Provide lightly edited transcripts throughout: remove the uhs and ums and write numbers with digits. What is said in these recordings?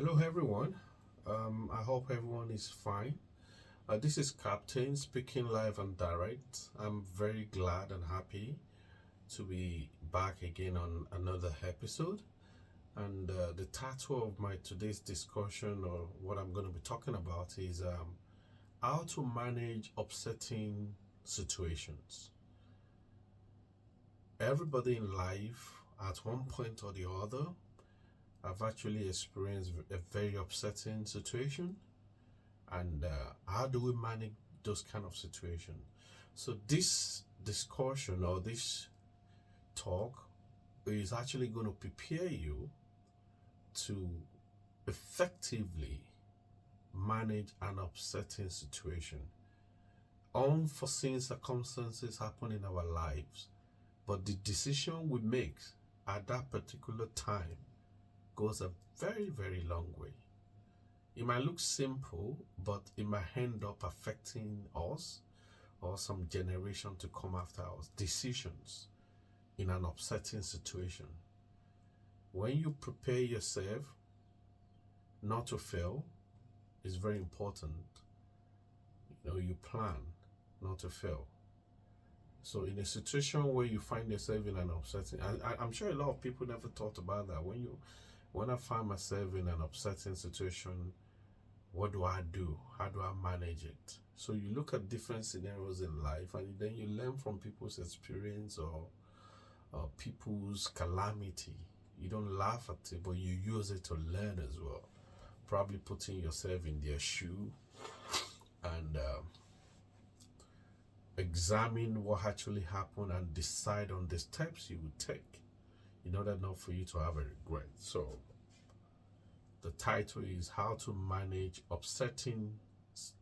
Hello, everyone. I hope everyone is fine. This is Captain speaking live and direct. I'm very glad and happy to be back again on another episode. And the title of my today's discussion, or what I'm going to be talking about, is how to manage upsetting situations. Everybody in life, at one point or the other, I've actually experienced a very upsetting situation. And how do we manage those kind of situations? So this discussion or this talk is actually going to prepare you to effectively manage an upsetting situation. Unforeseen circumstances happen in our lives, but the decision we make at that particular time goes a very, very long way. It might look simple, but it might end up affecting us or some generation to come after us. Decisions in an upsetting situation. When you prepare yourself not to fail, it's very important. You plan not to fail. So in a situation where you find yourself in an upsetting, I'm sure a lot of people never thought about that. When I find myself in an upsetting situation, what do I do? How do I manage it? So you look at different scenarios in life, and then you learn from people's experience or people's calamity. You don't laugh at it, but you use it to learn as well. Probably putting yourself in their shoe and examine what actually happened and decide on the steps you would take in order not for you to have a regret. So the title is How to Manage Upsetting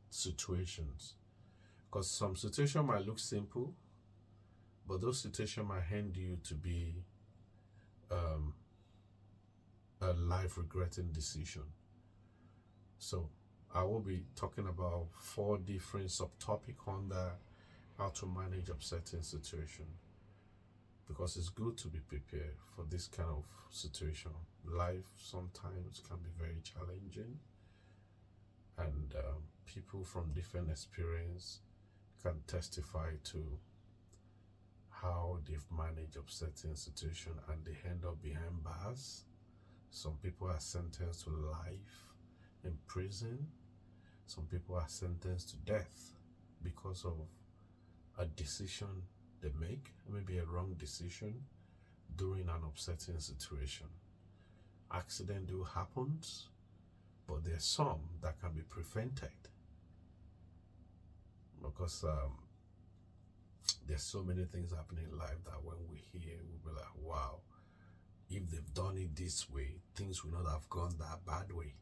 Situations. Because some situation might look simple, but those situations might end you to be um, a life regretting decision. So I will be talking about 4 different subtopics under how to manage upsetting situation, because it's good to be prepared for this kind of situation. Life sometimes can be very challenging, and people from different experience can testify to how they've managed upsetting situation and they end up behind bars. Some people are sentenced to life in prison. Some people are sentenced to death because of a decision they make, maybe a wrong decision during an upsetting situation. Accident do happen, but there's some that can be prevented, because there's so many things happening in life that when we hear, we'll be like, wow, if they've done it this way, things will not have gone that bad way.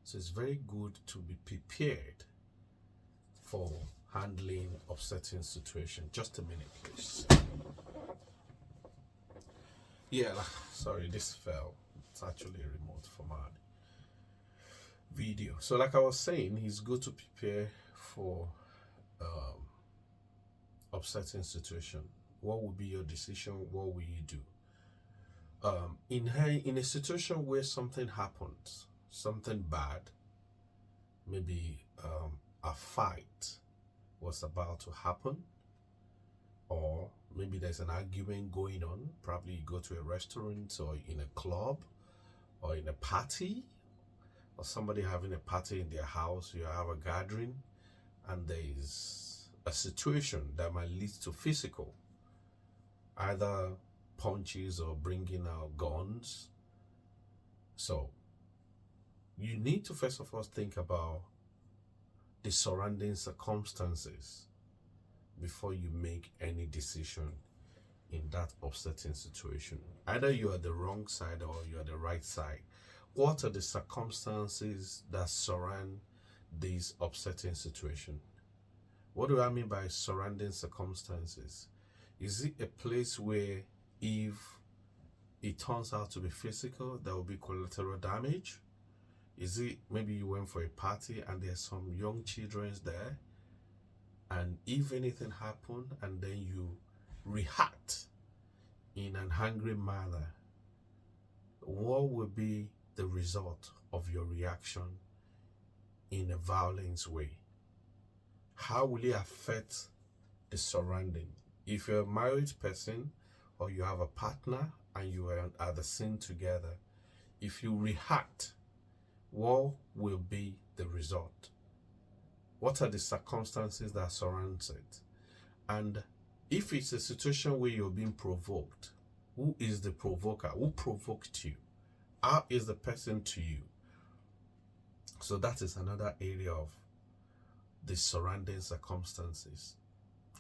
So it's very good to be prepared for handling upsetting situation. Just a minute, please. Yeah, sorry, this fell. It's actually a remote for my video. So like I was saying, it's good to prepare for upsetting situation. What will be your decision? What will you do? In a situation where something happens, something bad, maybe a fight was about to happen, or maybe there's an argument going on. Probably you go to a restaurant or in a club or in a party, or somebody having a party in their house. You have a gathering, and there is a situation that might lead to physical, either punches or bringing out guns. So you need to first of all think about the surrounding circumstances before you make any decision in that upsetting situation. Either you are the wrong side or you are the right side. What are the circumstances that surround this upsetting situation? What do I mean by surrounding circumstances? Is it a place where if it turns out to be physical, there will be collateral damage? Is it maybe you went for a party and there's some young children there, and if anything happened and then you react in an angry manner, what will be the result of your reaction in a violent way? How will it affect the surrounding? If you're a married person or you have a partner and you are at the scene together, if you react, what will be the result? What are the circumstances that surround it? And if it's a situation where you're being provoked, who is the provoker? Who provoked you? How is the person to you? So that is another area of the surrounding circumstances.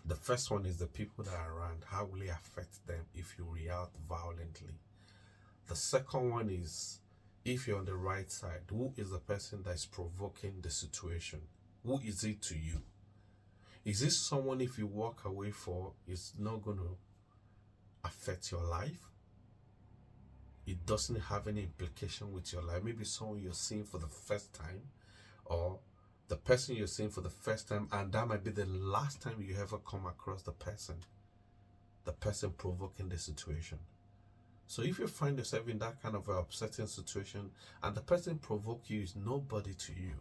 The first one is the people that are around. How will it affect them if you react violently? The second one is, if you're on the right side, who is the person that is provoking the situation? Who is it to you? Is this someone, if you walk away for, it's not going to affect your life? It doesn't have any implication with your life. Maybe someone you're seeing for the first time, or the person you're seeing for the first time, and that might be the last time you ever come across the person provoking the situation. So if you find yourself in that kind of an upsetting situation and the person provoke you is nobody to you,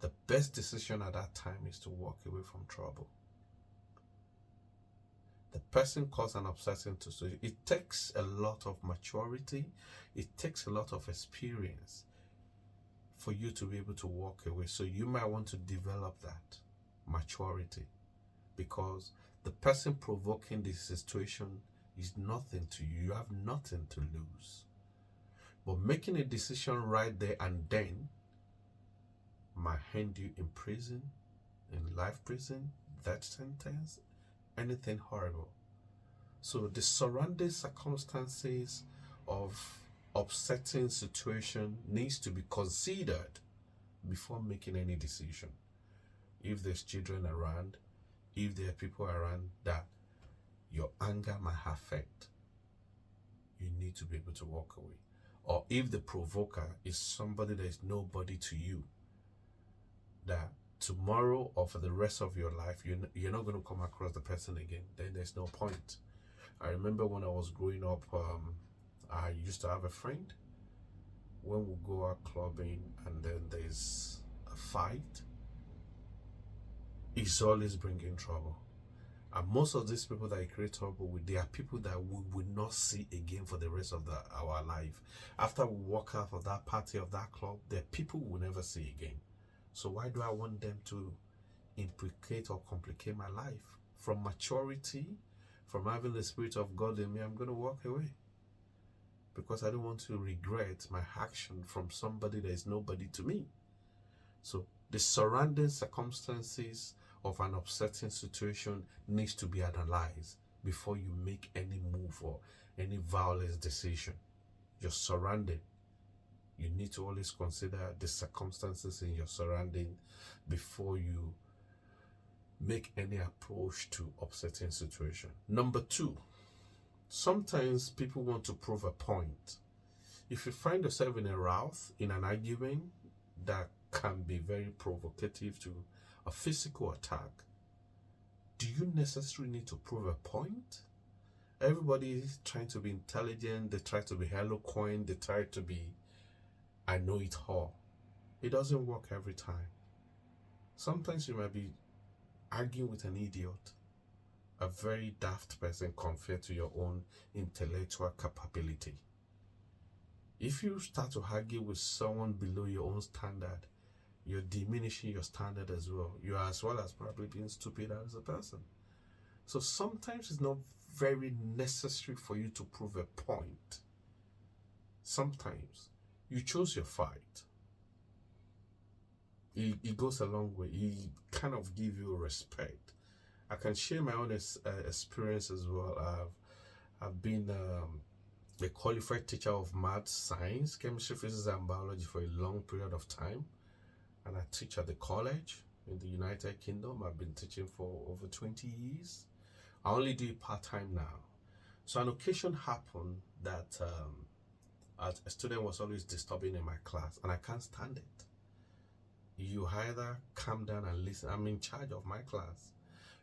the best decision at that time is to walk away from trouble. The person caused an upsetting situation. It takes a lot of maturity. It takes a lot of experience for you to be able to walk away. So you might want to develop that maturity, because the person provoking this situation is nothing to you. You have nothing to lose. But making a decision right there and then might end you in prison, in life prison, death sentence, anything horrible. So the surrounding circumstances of upsetting situation needs to be considered before making any decision. If there's children around, if there are people around that your anger might affect, you need to be able to walk away. Or if the provoker is somebody that is nobody to you, that tomorrow or for the rest of your life, you're not going to come across the person again, then there's no point. I remember when I was growing up, I used to have a friend. When we go out clubbing and then there's a fight, he's always bringing trouble. And most of these people that I create trouble with, they are people that we will not see again for the rest of our life. After we walk out of that party, of that club, they're people we will never see again. So why do I want them to implicate or complicate my life? From maturity, from having the Spirit of God in me, I'm going to walk away. Because I don't want to regret my action from somebody that is nobody to me. So the surrounding circumstances of an upsetting situation needs to be analyzed before you make any move or any violent decision. Your surrounding, you need to always consider the circumstances in your surrounding before you make any approach to upsetting situation. Number two, sometimes people want to prove a point. If you find yourself in a row, in an argument that can be very provocative to a physical attack, do you necessarily need to prove a point? Everybody is trying to be intelligent, they try to be eloquent, they try to be, I know it all. It doesn't work every time. Sometimes you might be arguing with an idiot, a very daft person compared to your own intellectual capability. If you start to argue with someone below your own standard, you're diminishing your standard as well. You are as well as probably being stupid as a person. So sometimes it's not very necessary for you to prove a point. Sometimes you choose your fight. It goes a long way. It kind of give you respect. I can share my own experience as well. I've been a qualified teacher of math, science, chemistry, physics, and biology for a long period of time. And I teach at the college in the United Kingdom. I've been teaching for over 20 years. I only do it part-time now. So an occasion happened that a student was always disturbing in my class, and I can't stand it. You either calm down and listen. I'm in charge of my class.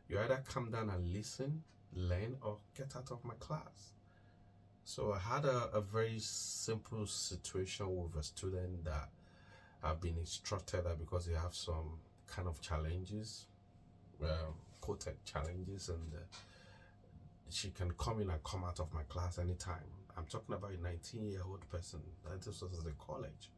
You either calm down and listen, learn, or get out of my class. So I had a very simple situation with a student that I've been instructed that because they have some kind of challenges, quoted challenges, and she can come in and come out of my class anytime. I'm talking about a 19-year-old person. This was at the college.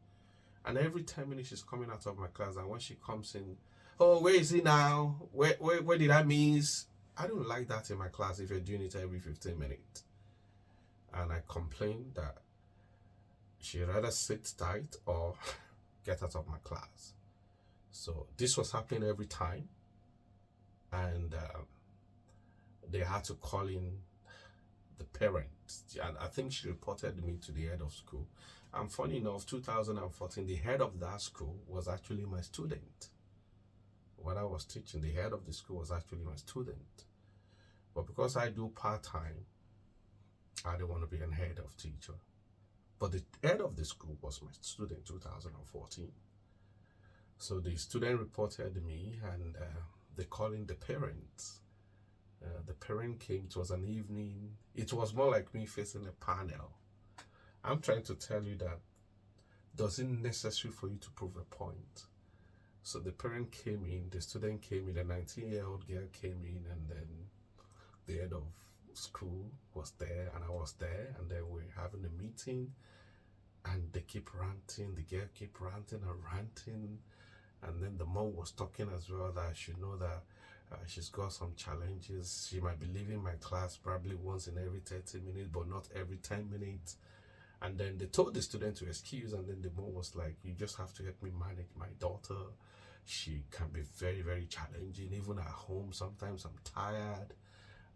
And every 10 minutes she's coming out of my class, and when she comes in, oh, where is he now? Where did I miss? I don't like that in my class if you're doing it every 15 minutes. And I complained that she rather sit tight or get out of my class. So this was happening every time, and they had to call in the parents, and I think she reported me to the head of school. And funny enough, 2014, the head of that school was actually my student. When I was teaching, the head of the school was actually my student. But because I do part-time, I didn't want to be a head of teacher. But the head of the school was my student, 2014. So the student reported me, and they called in the parents. The parent came. It was an evening. It was more like me facing a panel. I'm trying to tell you that it doesn't necessary for you to prove a point. So the parent came in, the student came in, the 19-year-old girl came in, and then the head of school was there, and I was there, and then we're having a meeting, and they keep ranting, the girl keep ranting and ranting, and then the mom was talking as well that I should know that she's got some challenges. She might be leaving my class probably once in every 30 minutes, but not every 10 minutes. And then they told the student to excuse, and then the mom was like, you just have to help me manage my daughter. She can be very, very challenging, even at home. Sometimes I'm tired.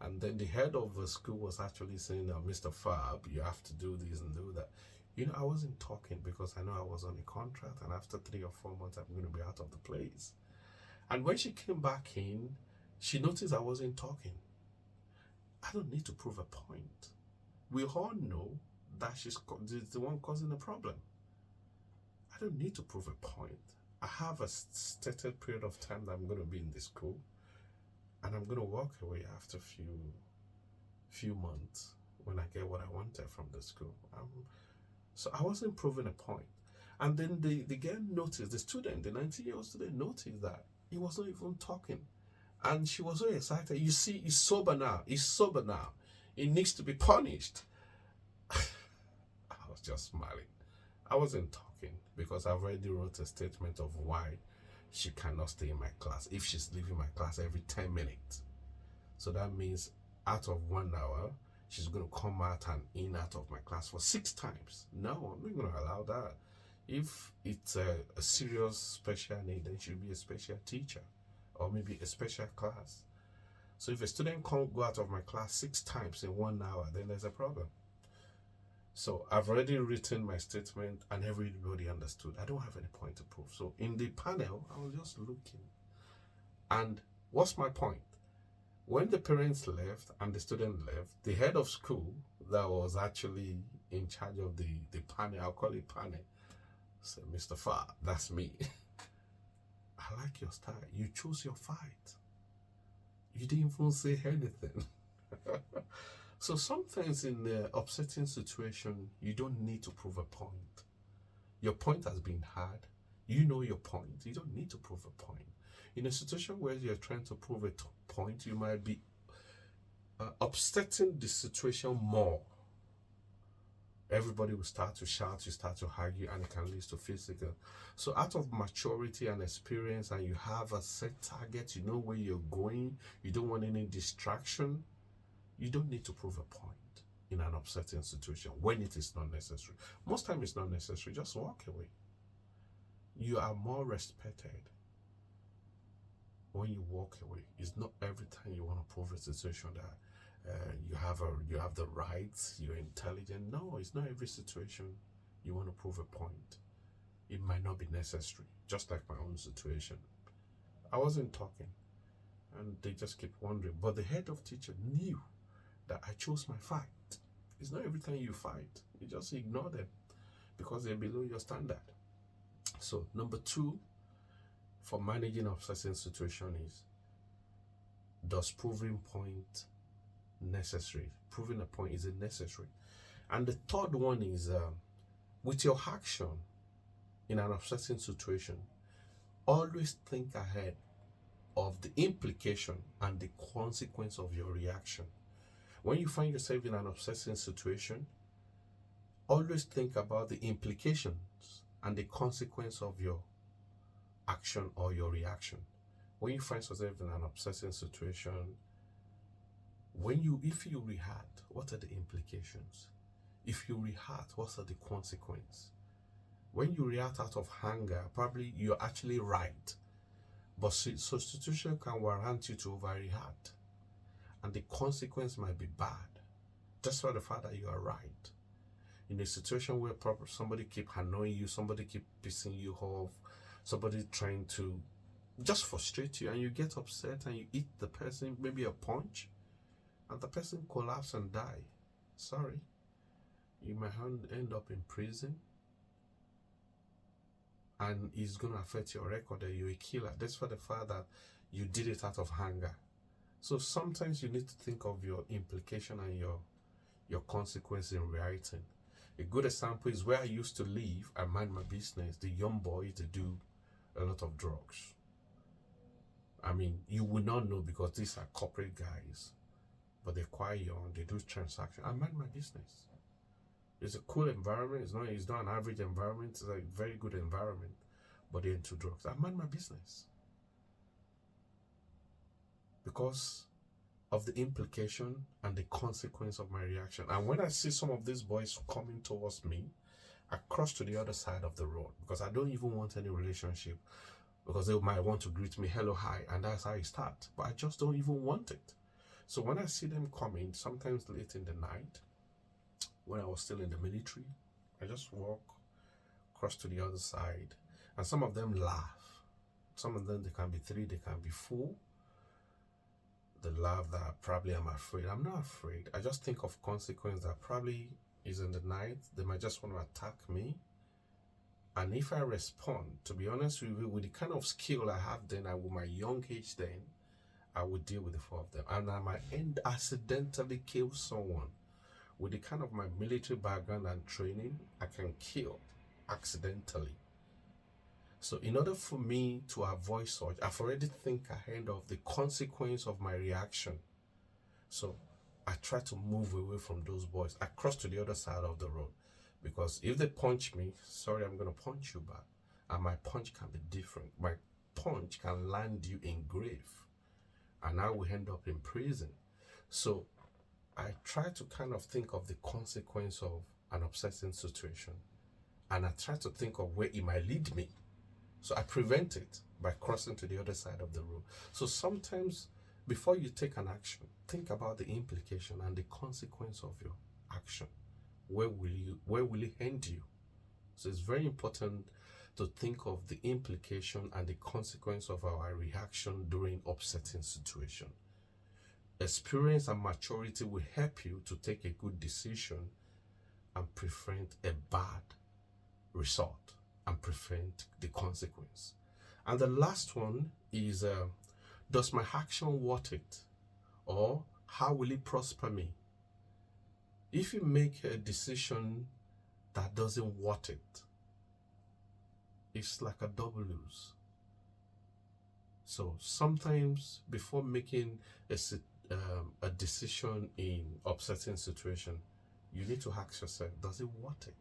And then the head of the school was actually saying, Mr. Fab, you have to do this and do that. You know, I wasn't talking because I know I was on a contract, and after 3 or 4 months, I'm going to be out of the place. And when she came back in, she noticed I wasn't talking. I don't need to prove a point. We all know that she's the one causing the problem. I don't need to prove a point. I have a stated period of time that I'm going to be in the school, and I'm going to walk away after few months when I get what I wanted from the school. So I wasn't proving a point. And then the girl noticed, the student, the 19-year-old student noticed that he was not even talking. And she was so excited. You see, he's sober now. He's sober now. He needs to be punished. I was just smiling. I wasn't talking because I've already wrote a statement of why she cannot stay in my class if she's leaving my class every 10 minutes. So that means out of 1 hour, she's going to come out and in out of my class for 6 times. No, I'm not going to allow that. If it's a serious special need, then she'll be a special teacher or maybe a special class. So if a student can't go out of my class 6 times in 1 hour, then there's a problem. So I've already written my statement and everybody understood. I don't have any point to prove. So in the panel, I was just looking. And what's my point? When the parents left and the student left, the head of school that was actually in charge of the panel, I'll call it panel, said, Mr. Fa, that's me. I like your style. You chose your fight. You didn't even say anything. So sometimes in the upsetting situation, you don't need to prove a point. Your point has been had. You know your point. You don't need to prove a point. In a situation where you're trying to prove a point, you might be upsetting the situation more. Everybody will start to shout, you start to argue, and it can lead to physical. So out of maturity and experience, and you have a set target, you know where you're going, you don't want any distraction, you don't need to prove a point in an upsetting situation when it is not necessary. Most time it's not necessary, just walk away. You are more respected when you walk away. It's not every time you want to prove a situation that you have the rights, you're intelligent. No, it's not every situation you want to prove a point. It might not be necessary, just like my own situation. I wasn't talking, and they just keep wondering. But the head of teacher knew that I chose my fight. It's not every time you fight. You just ignore them because they're below your standard. So number 2 for managing upsetting situation is, does proving point necessary? Proving a point, is it necessary? And the third one is with your action in an upsetting situation, always think ahead of the implication and the consequence of your reaction. When you find yourself in an upsetting situation, always think about the implications and the consequence of your action or your reaction. When you find yourself in an upsetting situation, if you react, what are the implications? If you react, what are the consequences? When you react out of anger, probably you're actually right, but so situation can warrant you to overreact, and the consequence might be bad. Just for the fact that you are right. In a situation where somebody keep annoying you, somebody keep pissing you off, somebody trying to just frustrate you, and you get upset and you hit the person, maybe a punch, and the person collapse and die. Sorry, you might end up in prison, and it's going to affect your record that you're a killer. That's for the fact that you did it out of anger. So sometimes you need to think of your implication and your consequence in reacting. A good example is where I used to live. I mind my business. The young boys, they do a lot of drugs. I mean, you will not know because these are corporate guys, but they're quite young. They do transactions. I mind my business. It's a cool environment. It's not an average environment. It's a very good environment, but they're into drugs. I mind my business because of the implication and the consequence of my reaction. And when I see some of these boys coming towards me, I cross to the other side of the road because I don't even want any relationship, because they might want to greet me, hello, hi, and that's how it starts. But I just don't even want it. So when I see them coming, sometimes late in the night, when I was still in the military, I just walk, cross to the other side, and some of them laugh. Some of them, they can be 3, they can be 4. They laugh that probably I'm afraid. I'm not afraid. I just think of consequence that probably is in the night. They might just want to attack me. And if I respond, to be honest with you, with the kind of skill I have then, and with my young age then, I would deal with the 4 of them. And I might accidentally kill someone. With the kind of my military background and training, I can kill accidentally. So in order for me to avoid such, I've already think ahead of the consequence of my reaction. So I try to move away from those boys. I cross to the other side of the road, because if they punch me, sorry, I'm going to punch you back. And my punch can be different. My punch can land you in grave, and I will end up in prison. So I try to kind of think of the consequence of an upsetting situation, and I try to think of where it might lead me. So I prevent it by crossing to the other side of the road. So sometimes before you take an action, think about the implication and the consequence of your action. Where will it end you? So it's very important to think of the implication and the consequence of our reaction during upsetting situation. Experience and maturity will help you to take a good decision and prevent a bad result and prevent the consequence. And the last one is, does my action worth it? Or how will it prosper me? If you make a decision that doesn't worth it, it's like a double lose. So sometimes before making a decision in upsetting situation, you need to ask yourself, does it worth it?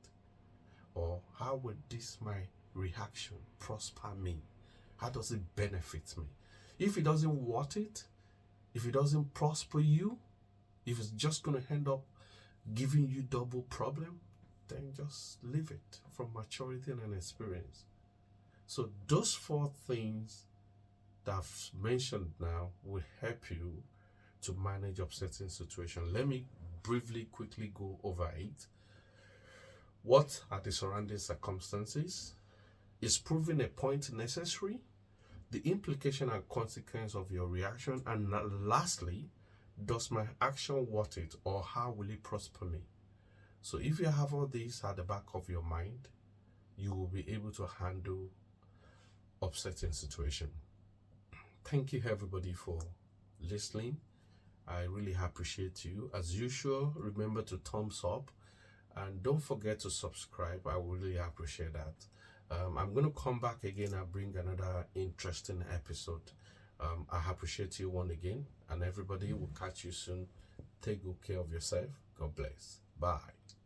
Or how would my reaction prosper me? How does it benefit me? If it doesn't worth it, if it doesn't prosper you, if it's just going to end up giving you double problem, then just leave it from maturity and an experience. So those 4 things that I've mentioned now will help you to manage upsetting situation. Let me quickly go over it. What are the surrounding circumstances? Is proving a point necessary? The implication and consequence of your reaction. And lastly, does my action worth it, or how will it prosper me? So if you have all these at the back of your mind, you will be able to handle upsetting situation. Thank you everybody for listening. I really appreciate you. As usual, remember to thumbs up And don't forget to subscribe. I would really appreciate that. I'm going to come back again and bring another interesting episode. I appreciate you once again, and everybody will catch you soon. Take good care of yourself. God bless. Bye.